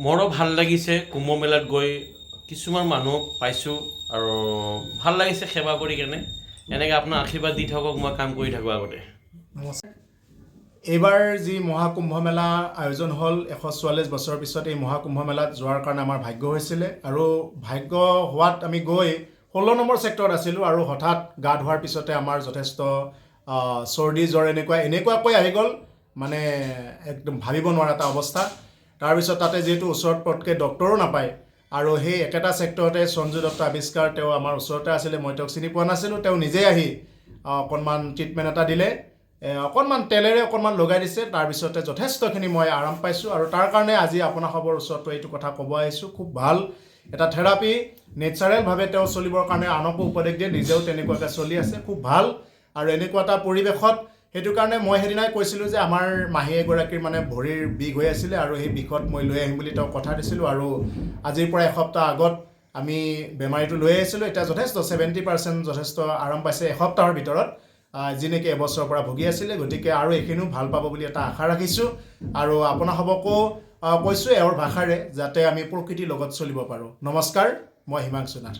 মোৰো ভাল লাগিছে কুম্ভ মেলাত গৈ কিছুমান মানুহ পাইছোঁ আৰু ভাল লাগিছে সেৱা কৰি কেনে এনেকৈ আপোনাৰ আশীৰ্বাদ দি থাকক মই কাম কৰি থাকোঁ আগতে নমস্কাৰ এইবাৰ যি মহাকুম্ভ মেলা আয়োজন হ'ল 144 বছৰৰ পিছত এই মহাকুম্ভ মেলাত যোৱাৰ কাৰণে আমাৰ ভাগ্য হৈছিলে আৰু ভাগ্য হোৱাত আমি গৈ 16 নম্বৰ ছেক্টৰত আছিলোঁ আৰু হঠাৎ গা ধোৱাৰ পিছতে আমাৰ যথেষ্ট চৰ্দি জ্বৰ এনেকুৱাকৈ আহি গ'ল মানে একদম ভাবিব নোৱাৰা এটা অৱস্থা তাৰপিছত তাতে যিহেতু ওচৰত পটকৈ ডক্টৰো নাপায় আৰু সেই একেটা ছেক্টৰতে সঞ্জু দত্ত আৱিষ্কাৰ তেওঁ আমাৰ ওচৰতে আছিলে মই তেওঁক চিনি পোৱা নাছিলোঁ তেওঁ নিজেই আহি অকণমান ট্ৰিটমেণ্ট এটা দিলে অকণমান তেলেৰে অকণমান লগাই দিছে তাৰপিছতে যথেষ্টখিনি মই আৰাম পাইছোঁ আৰু তাৰ কাৰণে আজি আপোনাসৱৰ ওচৰতো এইটো কথা ক'ব আহিছোঁ খুব ভাল এটা থেৰাপি নেচাৰেলভাৱে তেওঁ চলিবৰ কাৰণে আনকো উপদেশ দিয়ে নিজেও তেনেকুৱাকৈ চলি আছে খুব ভাল আৰু এনেকুৱা এটা পৰিৱেশত সেইটো কাৰণে মই সেইদিনাই কৈছিলোঁ যে আমাৰ মাহী এগৰাকীৰ মানে ভৰিৰ বিষ হৈ আছিলে আৰু সেই বিষত মই লৈ আহিম বুলি তেওঁক কথা দিছিলোঁ আৰু আজিৰ পৰা এসপ্তাহ আগত আমি বেমাৰীটো লৈ আহিছিলোঁ এতিয়া যথেষ্ট 70% যথেষ্ট আৰাম পাইছে এসপ্তাহৰ ভিতৰত যি নেকি এবছৰৰ পৰা ভুগি আছিলে গতিকে আৰু এইখিনিও ভাল পাব বুলি এটা আশা ৰাখিছোঁ আৰু আপোনাসৱকো কৈছোঁ এওঁৰ ভাষাৰে যাতে আমি প্ৰকৃতিৰ লগত চলিব পাৰোঁ নমস্কাৰ মই হিমাংশু নাথ